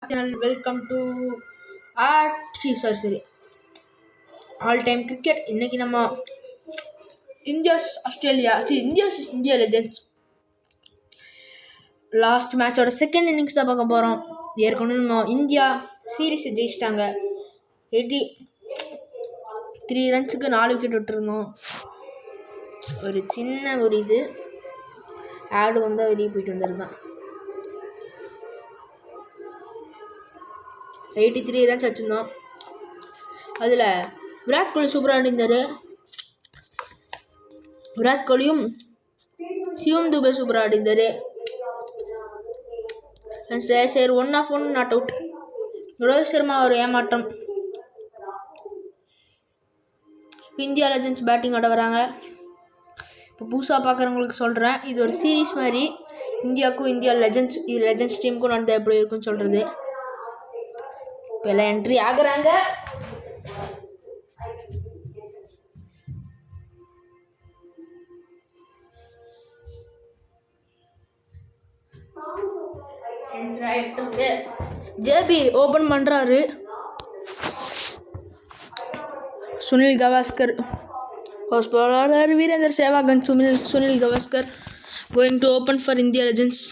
channel. Welcome to sorry, all time cricket. இன்னைக்கு நம்ம India legends last மேட்சோட second innings தான் பார்க்க போகிறோம். ஏற்கனவே நம்ம இந்தியா சீரீஸ் ஜெயிச்சிட்டாங்க. 83 ரன்ஸுக்கு 4 விக்கெட் விட்டுருந்தோம். ஒரு சின்ன இது ஆடு வந்தால் வெளியே போயிட்டு வந்துருந்தான். 83 ரன்ஸ் வச்சுருந்தோம். அதில் விராட் கோலி சூப்பராக ஆடிந்தார். விராட் கோலியும் சிவம் துபே சூப்பராக ஆடிந்தார். சரி 1 நாட் அவுட். ரோஹித் சர்மா ஒரு ஏமாற்றம். இந்தியா லெஜெண்ட்ஸ் பேட்டிங் ஆட வராங்க. இப்போ புதுசாக பார்க்குறவங்களுக்கு சொல்கிறேன், இது ஒரு சீரீஸ் மாதிரி. இந்தியாவுக்கும் இந்தியா லெஜெண்ட்ஸ் டீமுக்கும் நடந்தால் எப்படி இருக்குன்னு சொல்கிறது. இப்போ எல்லாம் என்ட்ரி ஆகுறாங்க. ஜேபி ஓபன் பண்ணுறாரு. Sunil Gavaskar first bowler. Virender Sehwag and Sunil Gavaskar going to open for India legends.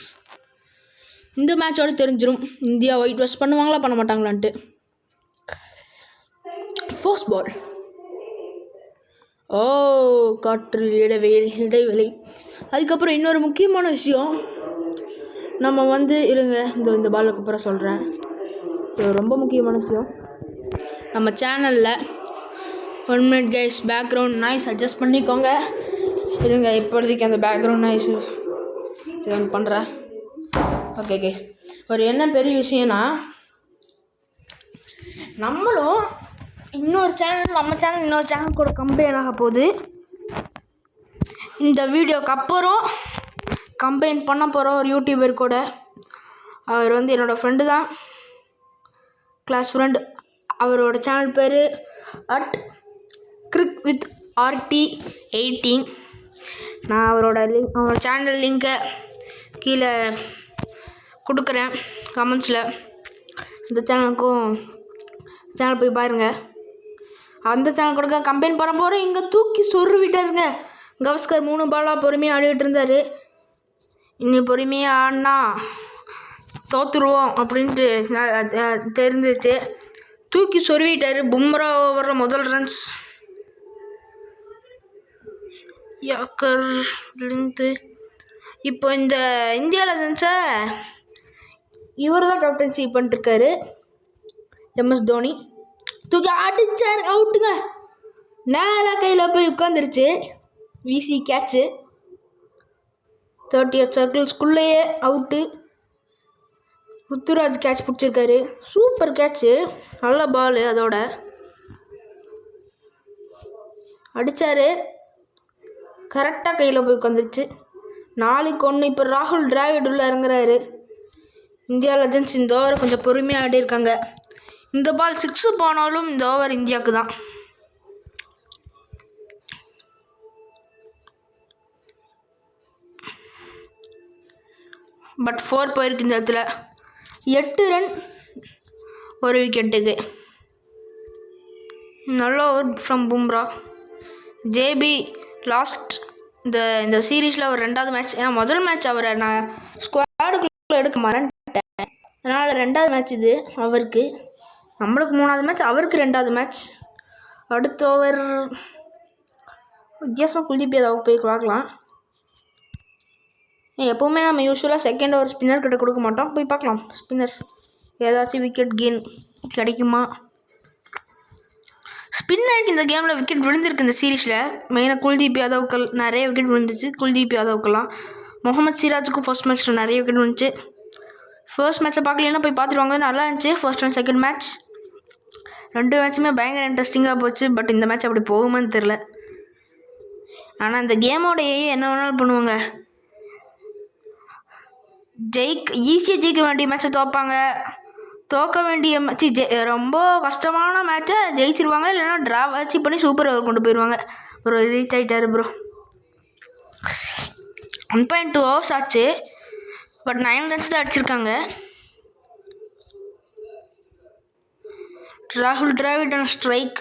இந்த மேட்சோட தெரிஞ்சிடும் இந்தியா ஒயிட் வாஷ் பண்ணுவாங்களா பண்ண மாட்டாங்களான்ட்டு. ஃபர்ஸ்ட் பால் காற்று இடைவெளி. அதுக்கப்புறம் இன்னொரு முக்கியமான விஷயம், நம்ம இருங்க இந்த பாலுக்கு அப்புறம் சொல்கிறேன். இது ரொம்ப முக்கியமான விஷயம். நம்ம சேனலில் 1 minute guys background noise adjust பண்ணிக்கோங்க. இருங்க இப்போதைக்கு அந்த பேக்ரவுண்ட் நாய்ஸ் இது ஒன்று பண்ணுறேன். ஓகே கைஸ், ஒரு என்ன பெரிய விஷயம்னா, நம்ம சேனல் இன்னொரு சேனல் கூட கம்பைன் ஆக போகுது. இந்த வீடியோக்கு அப்புறம் கம்பைன் பண்ண போகிறோம் ஒரு யூடியூபர் கூட. அவர் என்னோடய ஃப்ரெண்டு தான், கிளாஸ் ஃப்ரெண்ட். அவரோட சேனல் பேர் @crickWithRT18. நான் அவரோட சேனல் லிங்கை கீழே கொடுக்குறேன் கமெண்ட்ஸில். இந்த சேனல் போய் பாருங்கள். அந்த சேனல் கூட கம்பைன் பண்ண போகிறோம். இங்கே தூக்கி சொருவிட்டாருங்க கவாஸ்கர். 3 பாலாக பொறுமையாக ஆடிட்டு இருந்தார். இன்னும் பொறுமையாக ஆடினா தோற்றுருவோம் அப்படின்ட்டு தெரிஞ்சிச்சு. தூக்கி சொருவிட்டார். பும்ரா ஓவர முதல் ரன்ஸ் யாக்கர்லேருந்து. இப்போ இந்த இந்தியா லெஜெண்ட்ஸை இவர் தான் கேப்டன்சி பண்ணிட்டுருக்காரு, MS தோனி. தூக்கி அடிச்சார், அவுட்டுங்க. நேராக கையில் போய் உட்காந்துருச்சு. வீசி கேட்சு 38 சர்க்கிள்ஸ்குள்ளேயே அவுட்டு. ருத்துராஜ் கேட்ச் பிடிச்சிருக்காரு. சூப்பர் கேட்சு, நல்ல பால். அதோட அடித்தார், கரெக்டாக கையில் போய் உட்காந்துருச்சு. 4-1. இப்போ ராகுல் டிராவிட் உள்ள இறங்குறாரு. இந்தியா லெஜெண்ட்ஸ் இந்த ஓவர் கொஞ்சம் பொறுமையாக ஆடி இருக்காங்க. இந்த பால் 6 போனாலும் இந்த ஓவர் இந்தியாவுக்கு தான். பட் 4 போயிருக்கு இந்த இடத்துல. 8 ரன் 1 விக்கெட்டுக்கு. நல்ல ஓவர் ஃப்ரம் பும்ரா. ஜேபி லாஸ்ட் இந்த சீரீஸில் அவர் 2வது மேட்ச். ஏன்னா முதல் மேட்ச் அவரை நான் ஸ்குவாடுக்குள்ளே எடுக்க மறந்துட்டேன். அதனால் 2வது மேட்ச் இது அவருக்கு. நம்மளுக்கு 3வது மேட்ச், அவருக்கு 2வது மேட்ச். அடுத்த ஓவர் வித்தியாசமாக குல்தீப் யாதவ் போய் பார்க்கலாம். எப்போவுமே நம்ம யூஸ்வலாக செகண்ட் ஓவர் ஸ்பின்னர் கிட்ட கொடுக்க மாட்டோம். போய் பார்க்கலாம் ஸ்பின்னர் ஏதாச்சும் விக்கெட் கெயின் கிடைக்குமா. ஸ்பின்னருக்கு இந்த கேமில் விக்கெட் விழுந்திருக்கு. இந்த சீரீஸில் மெயினாக குல்தீப் யாதவ்க்கு நிறைய விக்கெட் விழுந்துச்சு. குல்தீப் யாதவ்க்கெல்லாம். முகமது சிராஜுக்கும் ஃபர்ஸ்ட் மேட்ச்சில் நிறைய விக்கெட் விழுந்துச்சு. ஃபர்ஸ்ட் மேட்ச்சை பார்க்கலன்னா போய் பார்த்துருவாங்க, நல்லா இருந்துச்சு ஃபர்ஸ்ட் அண்ட் செகண்ட் மேட்ச். 2 மேட்சுமே பயங்கர இன்ட்ரெஸ்டிங்காக போச்சு. பட் இந்த மேட்ச் அப்படி போகுமான்னு தெரில. ஆனால் இந்த கேமோடையே என்ன வேணாலும் பண்ணுவாங்க. ஈஸியாக ஜெயிக்க வேண்டிய மேட்ச்சை தோற்பாங்க. தோற்க வேண்டிய மேட்ச்சு ரொம்ப கஷ்டமான மேட்ச்சை ஜெயிச்சிருவாங்க. இல்லைன்னா ட்ரா வச்சு பண்ணி சூப்பர் ஓவர் கொண்டு போயிடுவாங்க. ப்ரோ ரீச் ஆகிட்டாரு ப்ரோ. 1.2 hours ஆச்சு. பட் 9 ரன்ஸ் தான் அடிச்சிருக்காங்க. ராகுல் டிராவிட் அண்ட் ஸ்ட்ரைக்.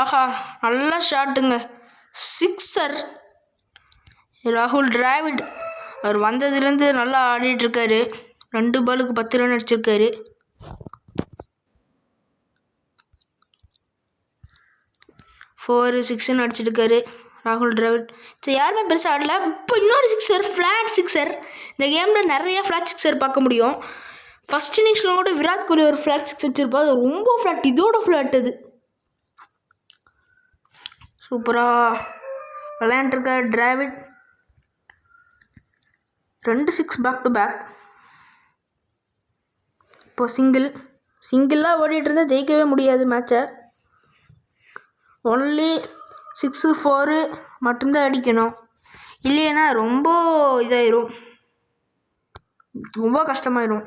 ஆஹா, நல்ல ஷாட்டுங்க, சிக்ஸர். ராகுல் டிராவிட் அவர் வந்ததுலேருந்து நல்லா ஆடிட்டுருக்காரு. 2 பாலுக்கு 10 ரன் அடிச்சிருக்காரு. ஃபோர் 6ன்னு அடிச்சிருக்காரு ராகுல் டிராவிட். ஸோ யாருமே பெருசாக ஆடல. இப்போ இன்னொரு சிக்ஸர், ஃப்ளாட் சிக்ஸர். இந்த கேமில் நிறைய ஃப்ளாட் சிக்ஸர் பார்க்க முடியும். ஃபர்ஸ்ட் இன்னிங்ஸில் கூட விராட் கோலி ஒரு ஃப்ளாட் சிக்ஸ் வச்சுருப்பா. அது ரொம்ப ஃப்ளாட், இதோட ஃப்ளாட் அது. சூப்பராக விளையாண்டுருக்கார் டிராவிட். 2 6 back to back. இப்போது சிங்கிளாக ஓடிட்டு இருந்தால் ஜெயிக்கவே முடியாது மேட்சை. ஒன்லி 6 4 மட்டும்தான் அடிக்கணும். இல்லைன்னா ரொம்ப இதாயிரும், ரொம்ப கஷ்டமாயிரும்.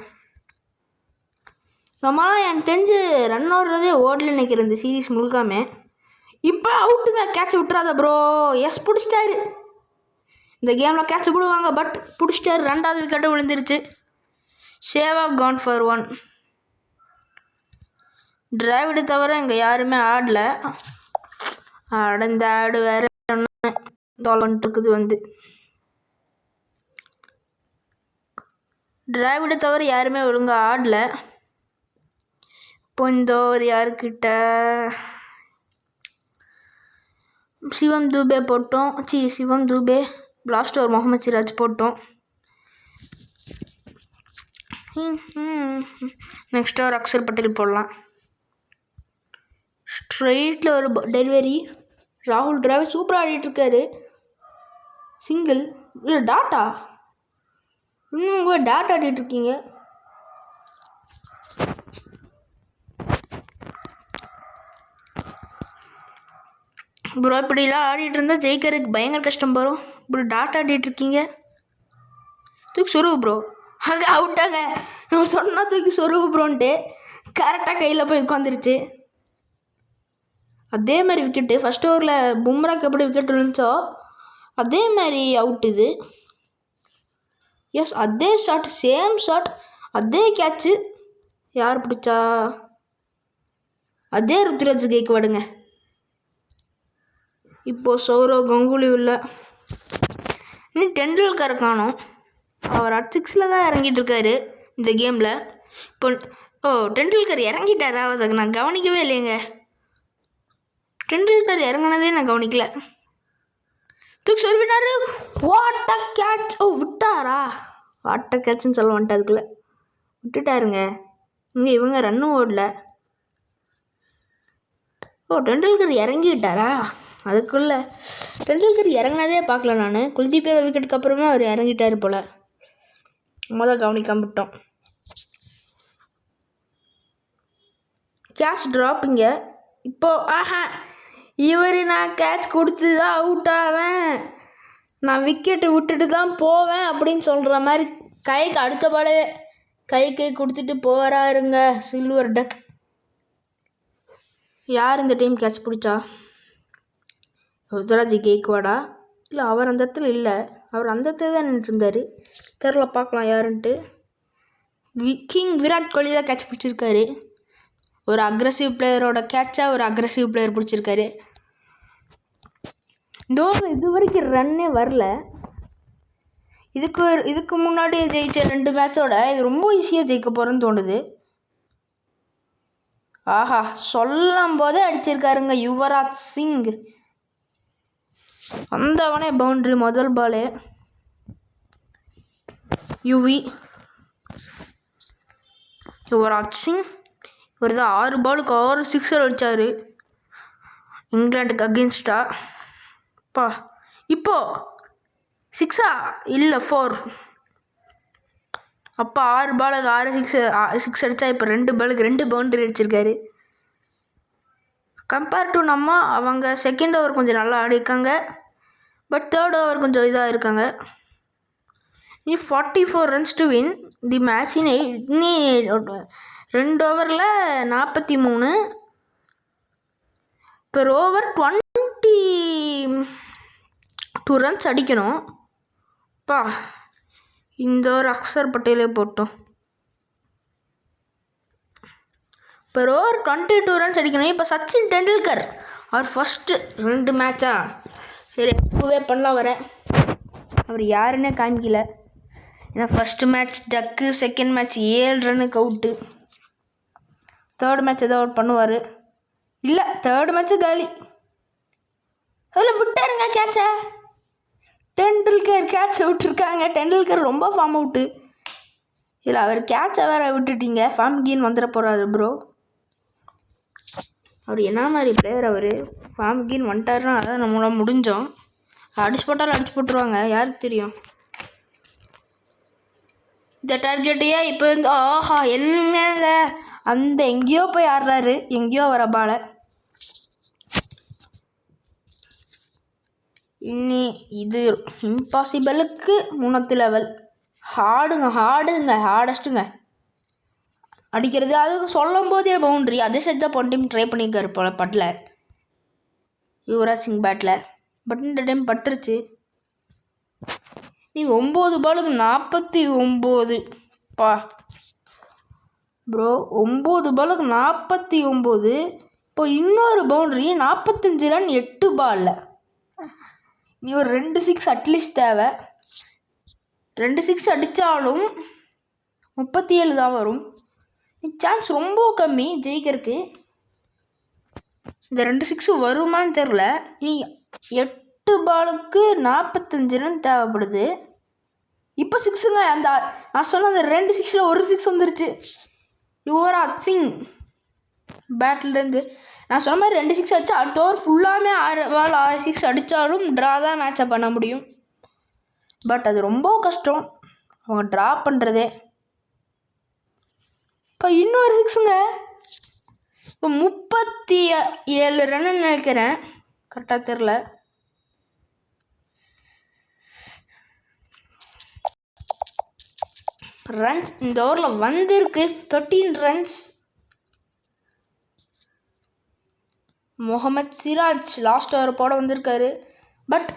நம்மளாம் எனக்கு தெரிஞ்சு ரன் ஓடுறதே ஓடல நினைக்கிறேன் இந்த சீரீஸ் முழுக்காமே. இப்போ அவுட்டுங்க, கேட்சை விட்டுறாத ப்ரோ. எஸ், பிடிச்சிட்டாரு. இந்த கேமில் கேட்சை விடுவாங்க, பட் பிடிச்சிட்டாரு. 2வது விக்கெட்டு விழுந்துருச்சு. Sehwag gone for 1. டிராவிடை தவிர இங்கே யாருமே ஆடல. இந்த ஆடு வேறு வந்துட்டுருக்குது. வந்து டிராவிடை தவிர யாருமே ஒழுங்காக ஆடல. இப்போ இந்த ஒரு யாருக்கிட்ட சிவம் தூபே போட்டோம். சிவம் தூபே லாஸ்ட் ஓவர் முகமது சிராஜ் போட்டோம். நெக்ஸ்ட் ஓவர் அக்ஷர் பட்டேல் போடலாம். ஸ்ட்ரெயிட்டில் ஒரு டெலிவரி. ராகுல் டிராவிட் சூப்பராக ஆடிட்டுருக்காரு. சிங்கிள். இல்லை டாட்டா, இன்னும் கூட டாட்டா ஆடிட்டுருக்கீங்க. ப்ரோ இப்படிலாம் ஆடிட்டு இருந்தால் ஜெயிக்கிறதுக்கு பயங்கர கஷ்டம் வரும். இப்படி டாட்டா ஆடிட்டுருக்கீங்க. தூக்கி சொருவு ப்ரோ. அங்கே அவுட்டாங்க. நம்ம சொன்னால் தூக்கி சொருவு ப்ரோன்ட்டு கரெக்டாக கையில் போய் உட்காந்துருச்சு. அதே மாதிரி விக்கெட்டு ஃபஸ்ட் ஓவரில் பும்ராக்கு எப்படி விக்கெட் விழுந்துச்சோ அதே மாதிரி அவுட் இது. எஸ், அதே ஷாட், சேம் ஷாட், அதே கேட்சு. யார் பிடிச்சா? அதே ருத்ராஜ் கேக்வாடுங்க. இப்போது சௌரவ் கங்குலி உள்ள. இன்னும் டெண்டுல்கர் காணோம். அவர் 6ல் தான் இறங்கிட்டுருக்காரு இந்த கேமில். இப்போ டெண்டுல்கர் இறங்கிட்டாரா? அதுக்கு நான் கவனிக்கவே இல்லைங்க. டெண்டுல்கர் இறங்கினதே நான் கவனிக்கல. தூக்கி சொல்லிவிட்டாரு. What a catch. விட்டாரா? வாட் அ கேட்ச்னு சொல்ல வந்துட்டு அதுக்குள்ளே விட்டுட்டாருங்க. இங்கே இவங்க ரன்னும் ஓடல. டெண்டுல்கர் இறங்கி விட்டாரா? அதுக்குள்ளே டெண்டுல்கர் இறங்கினதே பார்க்கல நான். குல்தீப் யாதவ் விக்கெட்டுக்கு அப்புறமே அவர் இறங்கிட்டார் போல். கவனிக்காம விட்டோம். கேட்ச் ட்ராப்பிங்க. இப்போது இவர் நான் கேட்ச் கொடுத்து தான் அவுட் ஆவேன், நான் விக்கெட்டு விட்டுட்டு தான் போவேன் அப்படின்னு சொல்கிற மாதிரி கைக்கு அடுத்த பாலே கை கொடுத்துட்டு போகிறாருங்க சில்வர் டக். யார் இந்த டைம் கேட்ச் பிடிச்சா? ருத்ராஜ் கேக்வாடா? இல்லை, அவர் அந்த இடத்துல இல்லை. அவர் அந்த இடத்துல தான் நின்றுருந்தார். தெரில, பார்க்கலாம் யாருன்ட்டு. கிங் விராட் கோலி தான் கேட்ச் பிடிச்சிருக்காரு. ஒரு அக்ரஸிவ் பிளேயரோட கேட்சா ஒரு அக்ரஸிவ் பிளேயர் பிடிச்சிருக்காரு. இந்த ஓவர் இது வரைக்கும் ரன்னே வரல. இதுக்கு முன்னாடி ஜெயிச்ச 2 மேட்சோட இது ரொம்ப ஈஸியாக ஜெயிக்க போகிறேன்னு தோணுது. ஆஹா, சொல்லும் போதே அடிச்சிருக்காருங்க யுவராஜ் சிங். வந்தவனே பவுண்ட்ரி, முதல் பாலே. யுவராஜ் சிங் இவர் தான் 6 பாலுக்கு 6 சிக்ஸர் அடித்தார் இங்கிலாந்துக்கு அகெயின்ஸ்டா. இப்போ 6ஆ? இல்லை, 4. அப்போ 6 பாலுக்கு 6 சிக்ஸ் அடித்தா இப்போ 2 பாலுக்கு 2 பவுண்டரி அடிச்சிருக்காரு. கம்பேர் டு அவங்க செகண்ட் ஓவர் கொஞ்சம் நல்லா ஆடிருக்காங்க, பட் தேர்ட் ஓவர் கொஞ்சம் இதாக இருக்காங்க. நீ 44 runs to win the match. நீ 2 ஓவரில் 43 பெர் ஓவர் 22 ரன்ஸ் அடிக்கணும். இந்த ஒரு அக்ஷர் பட்டேலே போட்டோம். இப்போ ஓவர் 22 ரன்ஸ் அடிக்கணும். இப்போ சச்சின் டெண்டுல்கர் அவர் ஃபஸ்ட்டு 2 மேட்சா சரி இப்போவே பண்ணலாம் வரேன். அவர் யாருன்னே காமிக்கல. ஏன்னா ஃபஸ்ட்டு மேட்ச் டக்கு, செகண்ட் மேட்ச் 7 ரன்னுக்கு அவுட்டு, தேர்ட் மேட்ச் ஏதோ அவுட் பண்ணுவார். இல்லை தேர்ட் மேட்ச்சு காலி. அதில் விட்டாருங்க கேட்சை. டெண்டுல்கர் கேட்சை விட்டுருக்காங்க. டெண்டுல்கர் ரொம்ப ஃபார்ம் அவுட்டு. இல்லை அவர் கேட்சை வேற விட்டுட்டீங்க. ஃபார்ம் கீன் வந்துட போகிறாரு ப்ரோ. அவர் என்ன மாதிரி பிளேயர் அவர்? ஃபார்ம் கீன் வந்துட்டாருன்னா அதான் நம்மளால் முடிஞ்சோம். அடிச்சு போட்டாலும் அடிச்சு போட்டுருவாங்க, யாருக்கு தெரியும். இந்த டார்கெட்டையே இப்போ வந்து ஆஹா என்னங்க அந்த எங்கேயோ போய் ஆடுறாரு, எங்கேயோ வர பாலை. இனி இது இம்பாசிபிளுக்கு 3th லெவல். ஹார்டஸ்ட்டுங்க அடிக்கிறது. அதுக்கு சொல்லும் போதே பவுண்ட்ரி. அதே செட் தான் போன டைம் ட்ரை பண்ணியிருக்காரு போல பட்டல யுவராஜ் சிங் பேட்டில். பட் இந்த டைம் பட்டுருச்சு. நீ 9 பாலுக்கு 49 பா ப்ரோ. 9 பாலுக்கு 49. இப்போ இன்னொரு பவுண்ட்ரி 45 ரன் 8 பாலில். நீ ஒரு 2 6 அட்லீஸ்ட் தேவை. 2 6 அடித்தாலும் 37 தான் வரும். சான்ஸ் ரொம்ப கம்மி ஜெயிக்கிறதுக்கு. இந்த 2 6 வருமானு தெரில. நீ 8 பாலுக்கு 45 ரன் தேவைப்படுது. இப்போ 6ங்க. அந்த நான் சொன்ன அந்த 2 6ல் ஒரு 6 வந்துருச்சு. யுவராஜ் சிங் பேட்லேருந்து நான் சொன்ன மாதிரி 2 6 அடித்தா அடுத்த ஓவர் ஃபுல்லாமே 6 பால் 6 6 அடித்தாலும் ட்ரா தான் மேட்சை பண்ண முடியும். பட் அது ரொம்ப கஷ்டம் அவங்க ட்ரா பண்ணுறதே. இப்போ இன்னொரு 6ங்க. இப்போ 37 ரன்னு நினைக்கிறேன், கரெக்டாக தெரில. ரன்ஸ் இந்த ஓவரில் வந்திருக்கு 13 runs. Mohammed Siraj last over போட வந்திருக்காரு. பட்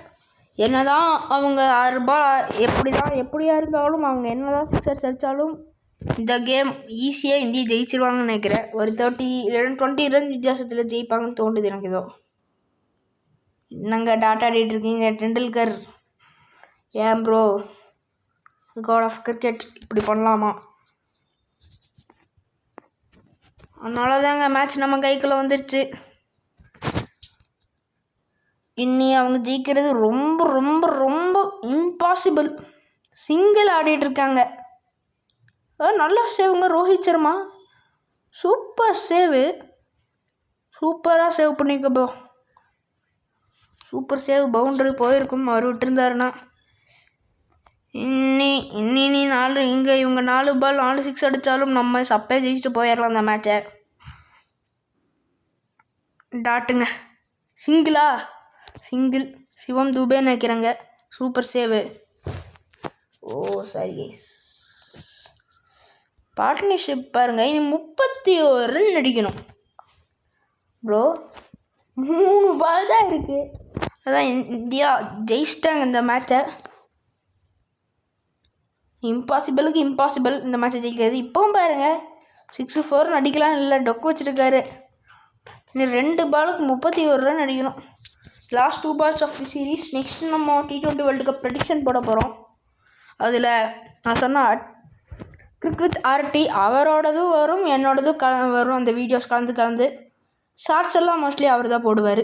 என்னதான் அவங்க 6 பால் எப்படியா இருந்தாலும் அவங்க என்னதான் 6 அடித்தாலும் இந்த கேம் ஈஸியாக இந்தியா ஜெயிச்சிருவாங்கன்னு நினைக்கிறேன். ஒரு 30 இல்லைன்னா 20 ரன் வித்தியாசத்தில் ஜெயிப்பாங்கன்னு தோணுது எனக்கு. ஏதோ என்னங்க டாட்டா ஆடிட்டுருக்கீங்க டெண்டுல்கர்? ஏன் ப்ரோ காட் ஆஃப் கிரிக்கெட் இப்படி பண்ணலாமா? அதனால தாங்க மேட்ச் நம்ம கைக்குள்ளே வந்துடுச்சு. இன்னி அவங்க ஜெயிக்கிறது ரொம்ப ரொம்ப ரொம்ப இம்பாசிபிள். சிங்கிள் ஆடிட்டுருக்காங்க. நல்ல சேவுங்க ரோஹித் சர்மா. சூப்பர் சேவு, சூப்பராக சேவ் பண்ணிக்க ப்ரோ. Super save. பவுண்டரி போயிருக்கும் அவர் விட்டுருந்தாருன்னா. இன்னி 4 இங்கே இவங்க 4 பால் 4 6 அடித்தாலும் நம்ம சப்பே ஜெயிச்சுட்டு போயிடலாம் அந்த மேட்சை. டாட்டுங்க. சிங்கிளா? சிங்கிள். சிவம் துபே நினைக்கிறாங்க. சூப்பர் சேவு. ஓ சரி கைஸ். பார்ட்னர்ஷிப் பாருங்கள். இனி 31 ரன் அடிக்கணும் ப்ரோ. 3 பால் தான் இருக்குது. அதான் இந்தியா ஜெயிச்சிட்டாங்க இந்த மேட்சை. இம்பாசிபிளுக்கு இம்பாசிபிள் இந்த மேட்சை ஜெயிக்கிறது. இப்போவும் பாருங்கள் 6 4 அடிக்கலாம் இல்லை, டொக்கு வச்சுருக்காரு. இன்னும் 2 பாலுக்கு 31 ரன் அடிக்கணும். Last 2 balls of the series. Next நம்ம T20 வேர்ல்டு கப் ப்ரெடிக்ஷன் போட போகிறோம். அதில் நான் சொன்ன கிரிக் வித் RT அவரோடதும் வரும், என்னோடதும் வரும். அந்த வீடியோஸ் கலந்து ஷார்ட்ஸ் எல்லாம் மோஸ்ட்லி அவர் தான் போடுவார்.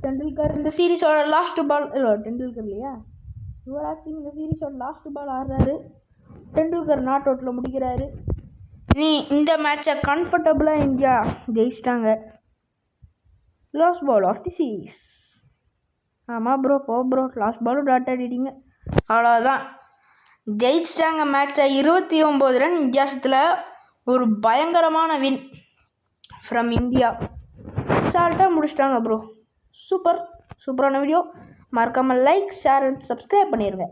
டெண்டுல்கர் இந்த சீரீஸோட லாஸ்ட் பால் இல்லை, டெண்டுல்கர் இல்லையா, யுவராஜ் சிங் இந்த சீரீஸோட லாஸ்ட் பால் ஆடுறாரு. டெண்டுல்கர் நாட் அவுட்டில் முடிக்கிறாரு. நீ இந்த மேட்சை கம்ஃபர்டபுளாக இந்தியா ஜெயிச்சிட்டாங்க. Last ball of the series. ஆமாம் ப்ரோ, ப்ரோ லாஸ்ட் பாலும் டாட் ஆடிட்டீங்க. அவ்வளோதான், ஜெயிச்சிட்டாங்க மேட்சை. 29 ரன் வித்தியாசத்தில் ஒரு பயங்கரமான வின் ஃப்ரம் இந்தியா. ஷார்ட்டாக முடிச்சிட்டாங்க ப்ரோ. சூப்பரான வீடியோ. மறக்காமல் லைக், ஷேர் அண்ட் சப்ஸ்கிரைப் பண்ணிடுங்க.